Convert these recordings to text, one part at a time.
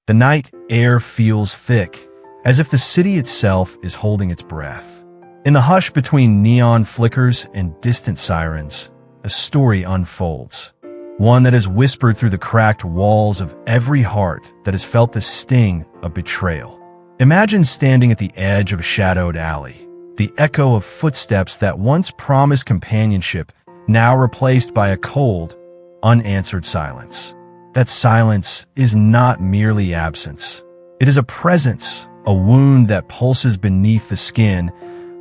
The night air feels thick, as if the city itself is holding its breath. In the hush between neon flickers and distant sirens, a story unfolds. One that has whispered through the cracked walls of every heart that has felt the sting of betrayal. Imagine standing at the edge of a shadowed alley, the echo of footsteps that once promised companionship, now replaced by a cold, unanswered silence. That silence is not merely absence. It is a presence, a wound that pulses beneath the skin,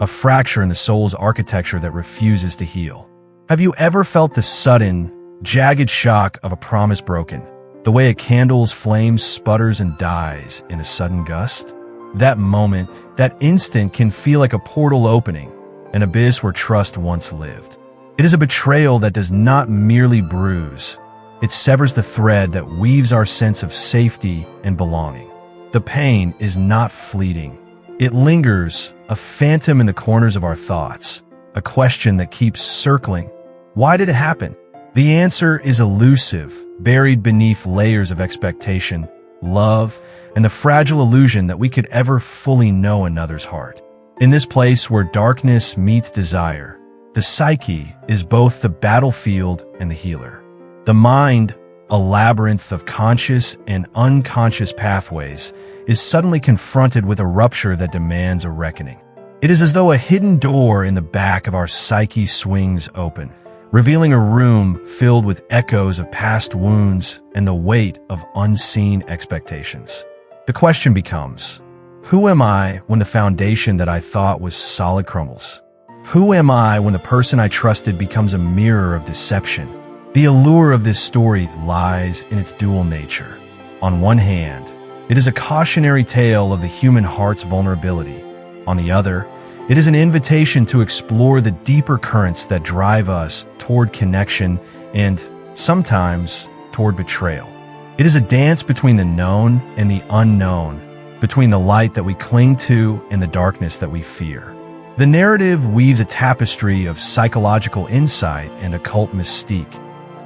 a fracture in the soul's architecture that refuses to heal. Have you ever felt the sudden, jagged shock of a promise broken? The way a candle's flame sputters and dies in a sudden gust? That moment, that instant can feel like a portal opening, an abyss where trust once lived. It is a betrayal that does not merely bruise. It severs the thread that weaves our sense of safety and belonging. The pain is not fleeting. It lingers, a phantom in the corners of our thoughts, a question that keeps circling. Why did it happen? The answer is elusive, buried beneath layers of expectation, love, and the fragile illusion that we could ever fully know another's heart. In this place where darkness meets desire, the psyche is both the battlefield and the healer. The mind, a labyrinth of conscious and unconscious pathways, is suddenly confronted with a rupture that demands a reckoning. It is as though a hidden door in the back of our psyche swings open, revealing a room filled with echoes of past wounds and the weight of unseen expectations. The question becomes, who am I when the foundation that I thought was solid crumbles? Who am I when the person I trusted becomes a mirror of deception? The allure of this story lies in its dual nature. On one hand, it is a cautionary tale of the human heart's vulnerability. On the other, it is an invitation to explore the deeper currents that drive us toward connection and, sometimes, toward betrayal. It is a dance between the known and the unknown, between the light that we cling to and the darkness that we fear. The narrative weaves a tapestry of psychological insight and occult mystique,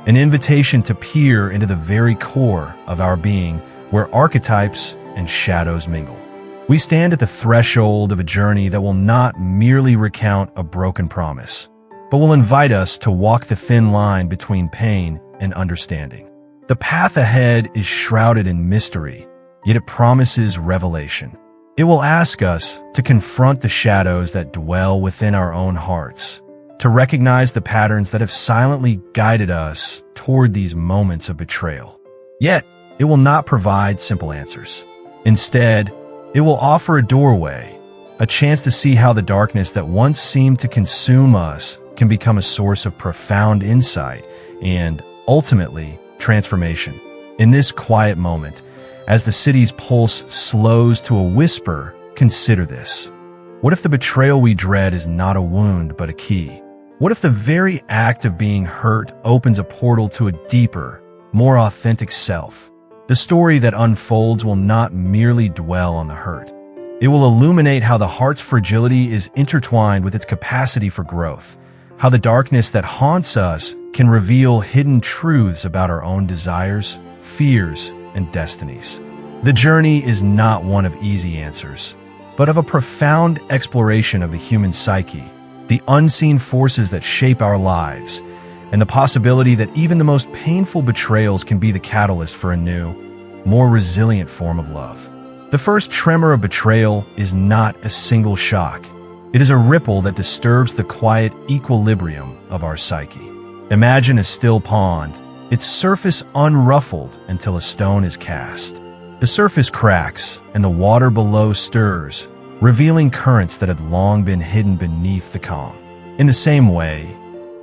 an invitation to peer into the very core of our being, where archetypes and shadows mingle. We stand at the threshold of a journey that will not merely recount a broken promise, but will invite us to walk the thin line between pain and understanding. The path ahead is shrouded in mystery, yet it promises revelation. It will ask us to confront the shadows that dwell within our own hearts, to recognize the patterns that have silently guided us toward these moments of betrayal. Yet, it will not provide simple answers. Instead, it will offer a doorway, a chance to see how the darkness that once seemed to consume us can become a source of profound insight and, ultimately, transformation. In this quiet moment, as the city's pulse slows to a whisper, consider this. What if the betrayal we dread is not a wound but a key? What if the very act of being hurt opens a portal to a deeper, more authentic self? The story that unfolds will not merely dwell on the hurt. It will illuminate how the heart's fragility is intertwined with its capacity for growth, how the darkness that haunts us can reveal hidden truths about our own desires, fears, and destinies. The journey is not one of easy answers, but of a profound exploration of the human psyche, the unseen forces that shape our lives, and the possibility that even the most painful betrayals can be the catalyst for a new, more resilient form of love. The first tremor of betrayal is not a single shock. It is a ripple that disturbs the quiet equilibrium of our psyche. Imagine a still pond, its surface unruffled until a stone is cast. The surface cracks, and the water below stirs, revealing currents that had long been hidden beneath the calm. In the same way,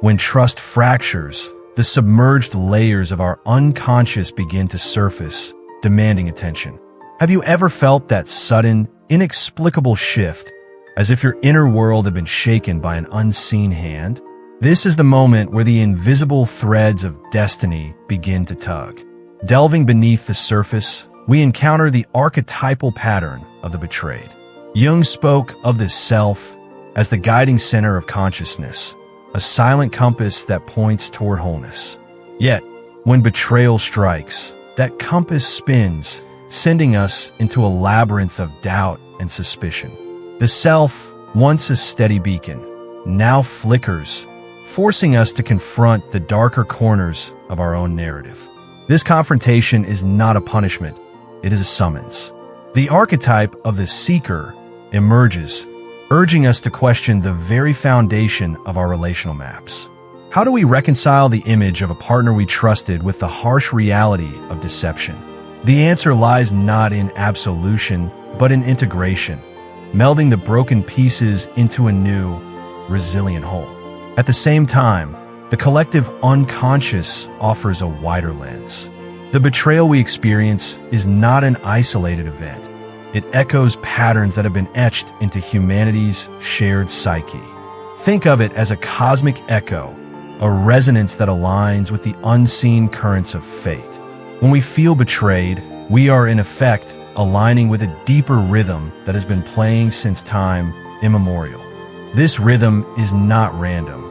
when trust fractures, the submerged layers of our unconscious begin to surface, demanding attention. Have you ever felt that sudden, inexplicable shift, as if your inner world had been shaken by an unseen hand? This is the moment where the invisible threads of destiny begin to tug. Delving beneath the surface, we encounter the archetypal pattern of the betrayed. Jung spoke of the self as the guiding center of consciousness, a silent compass that points toward wholeness. Yet, when betrayal strikes, that compass spins, sending us into a labyrinth of doubt and suspicion. The self, once a steady beacon, now flickers, forcing us to confront the darker corners of our own narrative. This confrontation is not a punishment, it is a summons. The archetype of the seeker emerges, urging us to question the very foundation of our relational maps. How do we reconcile the image of a partner we trusted with the harsh reality of deception? The answer lies not in absolution, but in integration, melding the broken pieces into a new, resilient whole. At the same time, the collective unconscious offers a wider lens. The betrayal we experience is not an isolated event. It echoes patterns that have been etched into humanity's shared psyche. Think of it as a cosmic echo, a resonance that aligns with the unseen currents of fate. When we feel betrayed, we are in effect aligning with a deeper rhythm that has been playing since time immemorial. This rhythm is not random.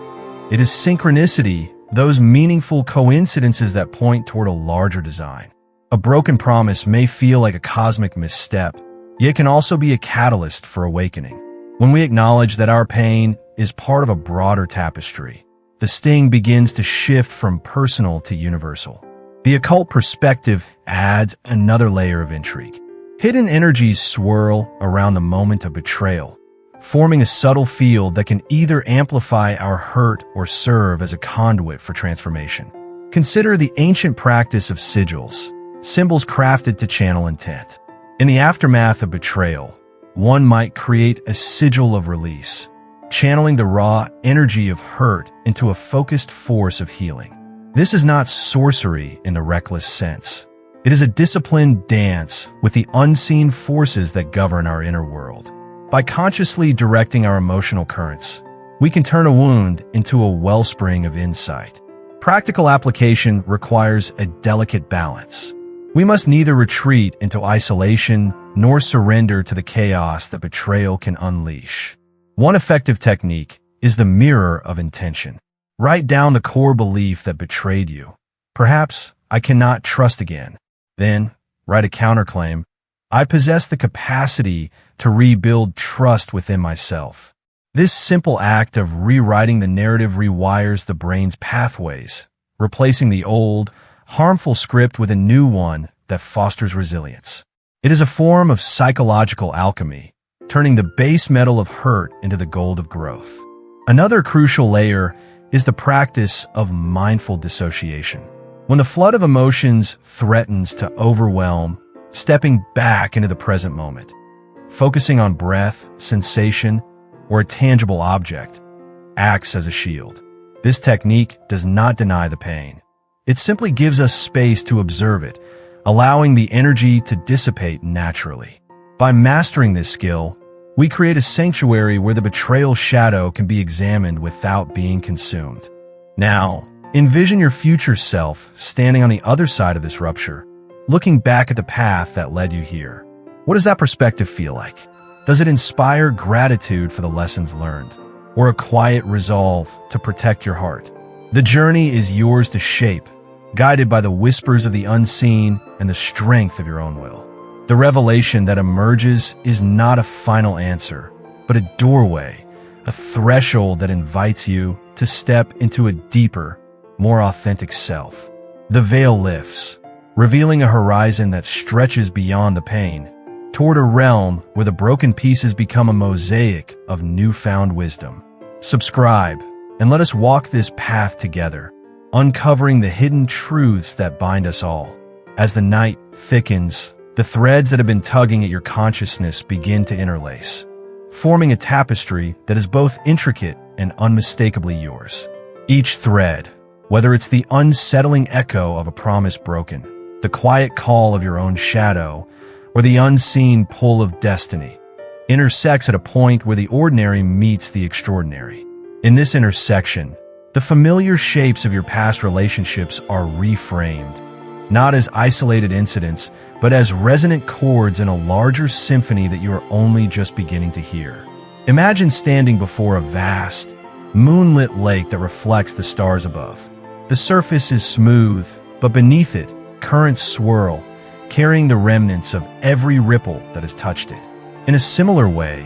It is synchronicity, those meaningful coincidences that point toward a larger design. A broken promise may feel like a cosmic misstep, yet can also be a catalyst for awakening. When we acknowledge that our pain is part of a broader tapestry, the sting begins to shift from personal to universal. The occult perspective adds another layer of intrigue. Hidden energies swirl around the moment of betrayal, forming a subtle field that can either amplify our hurt or serve as a conduit for transformation. Consider the ancient practice of sigils, symbols crafted to channel intent. In the aftermath of betrayal, one might create a sigil of release, channeling the raw energy of hurt into a focused force of healing. This is not sorcery in the reckless sense. It is a disciplined dance with the unseen forces that govern our inner world. By consciously directing our emotional currents, we can turn a wound into a wellspring of insight. Practical application requires a delicate balance. We must neither retreat into isolation nor surrender to the chaos that betrayal can unleash. One effective technique is the mirror of intention. Write down the core belief that betrayed you. Perhaps, I cannot trust again. Then, write a counterclaim. I possess the capacity to rebuild trust within myself. This simple act of rewriting the narrative rewires the brain's pathways, replacing the old, harmful script with a new one that fosters resilience. It is a form of psychological alchemy, turning the base metal of hurt into the gold of growth. Another crucial layer is the practice of mindful dissociation. When the flood of emotions threatens to overwhelm, stepping back into the present moment, focusing on breath, sensation, or a tangible object, acts as a shield. This technique does not deny the pain. It simply gives us space to observe it, allowing the energy to dissipate naturally. By mastering this skill, we create a sanctuary where the betrayal shadow can be examined without being consumed. Now, envision your future self standing on the other side of this rupture, looking back at the path that led you here. What does that perspective feel like? Does it inspire gratitude for the lessons learned, or a quiet resolve to protect your heart? The journey is yours to shape, guided by the whispers of the unseen and the strength of your own will. The revelation that emerges is not a final answer, but a doorway, a threshold that invites you to step into a deeper, more authentic self. The veil lifts, revealing a horizon that stretches beyond the pain, toward a realm where the broken pieces become a mosaic of newfound wisdom. Subscribe, and let us walk this path together, uncovering the hidden truths that bind us all. As the night thickens, the threads that have been tugging at your consciousness begin to interlace, forming a tapestry that is both intricate and unmistakably yours. Each thread, whether it's the unsettling echo of a promise broken, the quiet call of your own shadow, or the unseen pull of destiny, intersects at a point where the ordinary meets the extraordinary. In this intersection, the familiar shapes of your past relationships are reframed, not as isolated incidents, but as resonant chords in a larger symphony that you are only just beginning to hear. Imagine standing before a vast, moonlit lake that reflects the stars above. The surface is smooth, but beneath it, currents swirl, carrying the remnants of every ripple that has touched it. In a similar way,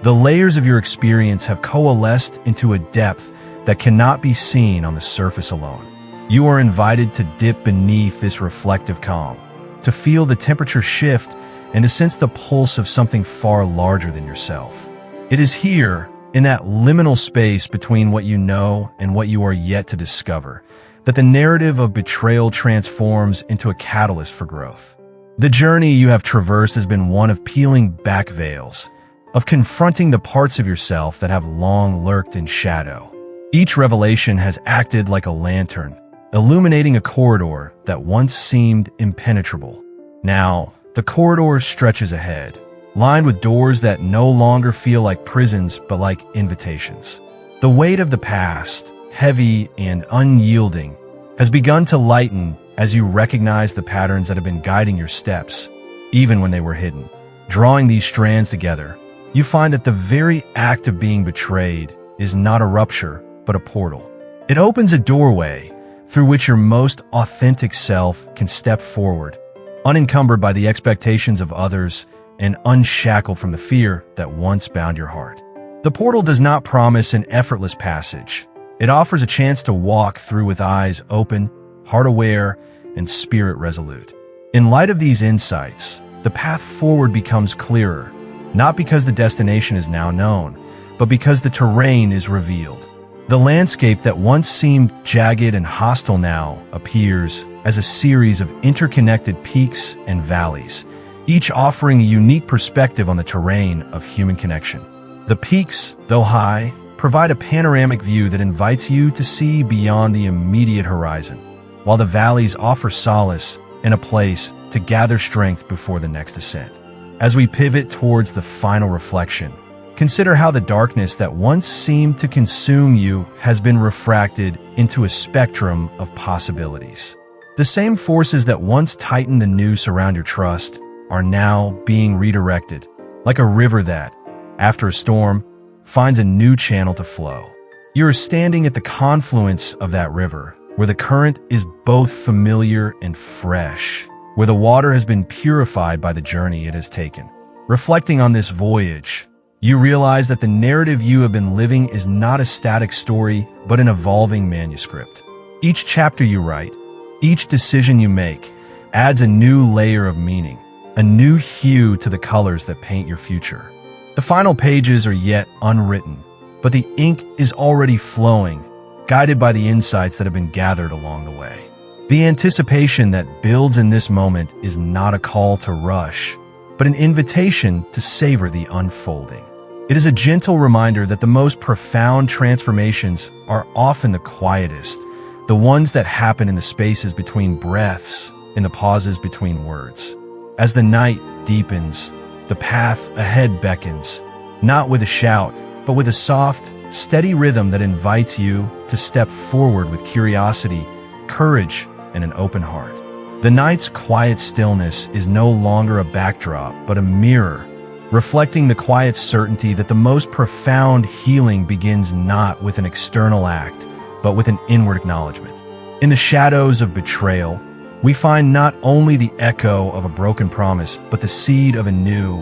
the layers of your experience have coalesced into a depth that cannot be seen on the surface alone. You are invited to dip beneath this reflective calm, to feel the temperature shift, and to sense the pulse of something far larger than yourself. It is here, in that liminal space between what you know and what you are yet to discover, that the narrative of betrayal transforms into a catalyst for growth. The journey you have traversed has been one of peeling back veils, of confronting the parts of yourself that have long lurked in shadow. Each revelation has acted like a lantern, illuminating a corridor that once seemed impenetrable. Now, the corridor stretches ahead, lined with doors that no longer feel like prisons but like invitations. The weight of the past, heavy and unyielding, has begun to lighten as you recognize the patterns that have been guiding your steps, even when they were hidden. Drawing these strands together, you find that the very act of being betrayed is not a rupture, but a portal. It opens a doorway through which your most authentic self can step forward, unencumbered by the expectations of others and unshackled from the fear that once bound your heart. The portal does not promise an effortless passage. It offers a chance to walk through with eyes open, heart aware, and spirit resolute. In light of these insights, the path forward becomes clearer, not because the destination is now known, but because the terrain is revealed. The landscape that once seemed jagged and hostile now appears as a series of interconnected peaks and valleys, each offering a unique perspective on the terrain of human connection. The peaks, though high, provide a panoramic view that invites you to see beyond the immediate horizon, while the valleys offer solace and a place to gather strength before the next ascent. As we pivot towards the final reflection, consider how the darkness that once seemed to consume you has been refracted into a spectrum of possibilities. The same forces that once tightened the noose around your trust are now being redirected, like a river that, after a storm, finds a new channel to flow. You are standing at the confluence of that river, where the current is both familiar and fresh, where the water has been purified by the journey it has taken. Reflecting on this voyage, you realize that the narrative you have been living is not a static story, but an evolving manuscript. Each chapter you write, each decision you make, adds a new layer of meaning, a new hue to the colors that paint your future. The final pages are yet unwritten, but the ink is already flowing, guided by the insights that have been gathered along the way. The anticipation that builds in this moment is not a call to rush, but an invitation to savor the unfolding. It is a gentle reminder that the most profound transformations are often the quietest, the ones that happen in the spaces between breaths, in the pauses between words. As the night deepens, the path ahead beckons, not with a shout, but with a soft, steady rhythm that invites you to step forward with curiosity, courage, and an open heart. The night's quiet stillness is no longer a backdrop, but a mirror, reflecting the quiet certainty that the most profound healing begins not with an external act, but with an inward acknowledgement. In the shadows of betrayal, we find not only the echo of a broken promise, but the seed of a new,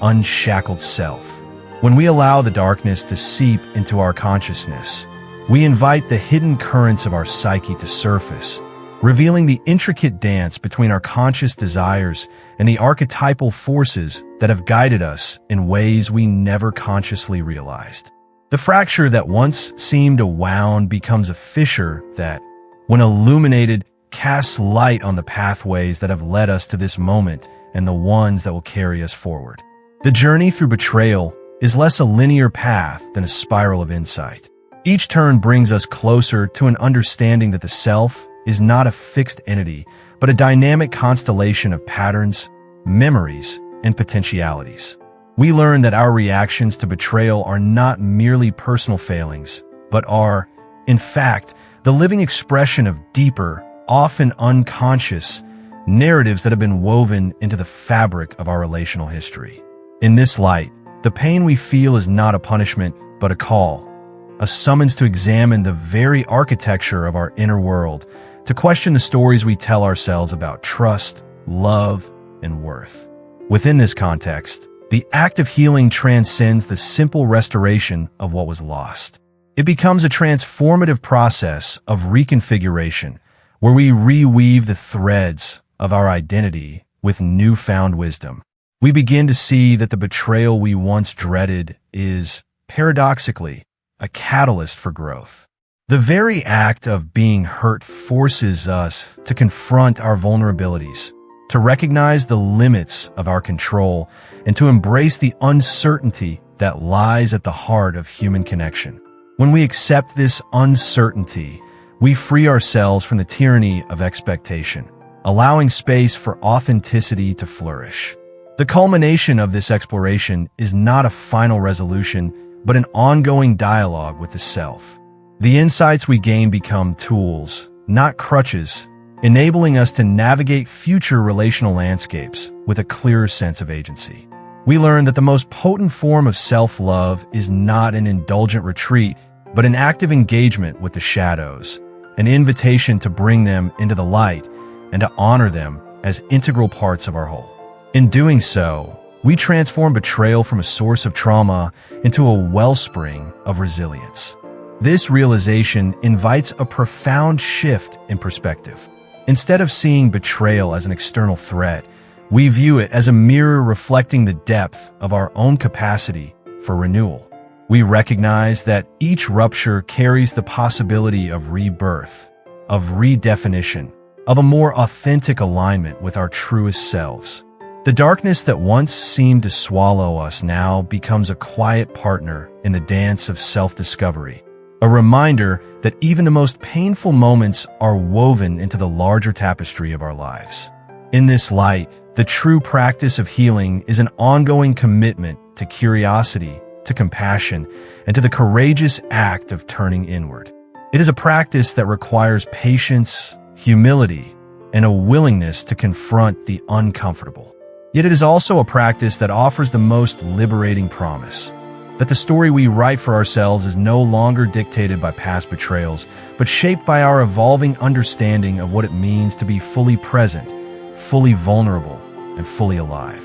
unshackled self. When we allow the darkness to seep into our consciousness, we invite the hidden currents of our psyche to surface, revealing the intricate dance between our conscious desires and the archetypal forces that have guided us in ways we never consciously realized. The fracture that once seemed a wound becomes a fissure that, when illuminated, casts light on the pathways that have led us to this moment and the ones that will carry us forward. The journey through betrayal is less a linear path than a spiral of insight. Each turn brings us closer to an understanding that the self is not a fixed entity, but a dynamic constellation of patterns, memories, and potentialities. We learn that our reactions to betrayal are not merely personal failings, but are, in fact, the living expression of deeper, often unconscious, narratives that have been woven into the fabric of our relational history. In this light, the pain we feel is not a punishment, but a call, a summons to examine the very architecture of our inner world, to question the stories we tell ourselves about trust, love, and worth. Within this context, the act of healing transcends the simple restoration of what was lost. It becomes a transformative process of reconfiguration, where we reweave the threads of our identity with newfound wisdom. We begin to see that the betrayal we once dreaded is, paradoxically, a catalyst for growth. The very act of being hurt forces us to confront our vulnerabilities, to recognize the limits of our control, and to embrace the uncertainty that lies at the heart of human connection. When we accept this uncertainty, we free ourselves from the tyranny of expectation, allowing space for authenticity to flourish. The culmination of this exploration is not a final resolution, but an ongoing dialogue with the self. The insights we gain become tools, not crutches, enabling us to navigate future relational landscapes with a clearer sense of agency. We learn that the most potent form of self-love is not an indulgent retreat, but an active engagement with the shadows, an invitation to bring them into the light and to honor them as integral parts of our whole. In doing so, we transform betrayal from a source of trauma into a wellspring of resilience. This realization invites a profound shift in perspective. Instead of seeing betrayal as an external threat, we view it as a mirror reflecting the depth of our own capacity for renewal. We recognize that each rupture carries the possibility of rebirth, of redefinition, of a more authentic alignment with our truest selves. The darkness that once seemed to swallow us now becomes a quiet partner in the dance of self-discovery, a reminder that even the most painful moments are woven into the larger tapestry of our lives. In this light, the true practice of healing is an ongoing commitment to curiosity, to compassion, and to the courageous act of turning inward. It is a practice that requires patience, humility, and a willingness to confront the uncomfortable. Yet it is also a practice that offers the most liberating promise, that the story we write for ourselves is no longer dictated by past betrayals, but shaped by our evolving understanding of what it means to be fully present, fully vulnerable, and fully alive.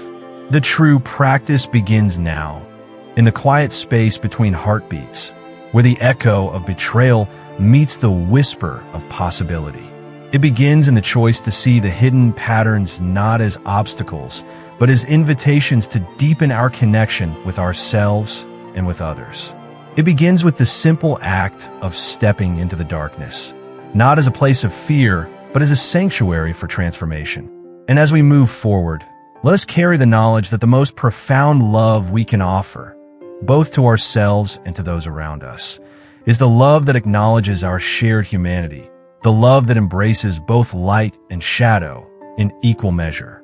The true practice begins now, in the quiet space between heartbeats, where the echo of betrayal meets the whisper of possibility. It begins in the choice to see the hidden patterns not as obstacles, but as invitations to deepen our connection with ourselves and with others. It begins with the simple act of stepping into the darkness, not as a place of fear, but as a sanctuary for transformation. And as we move forward, let us carry the knowledge that the most profound love we can offer, both to ourselves and to those around us, is the love that acknowledges our shared humanity, the love that embraces both light and shadow in equal measure.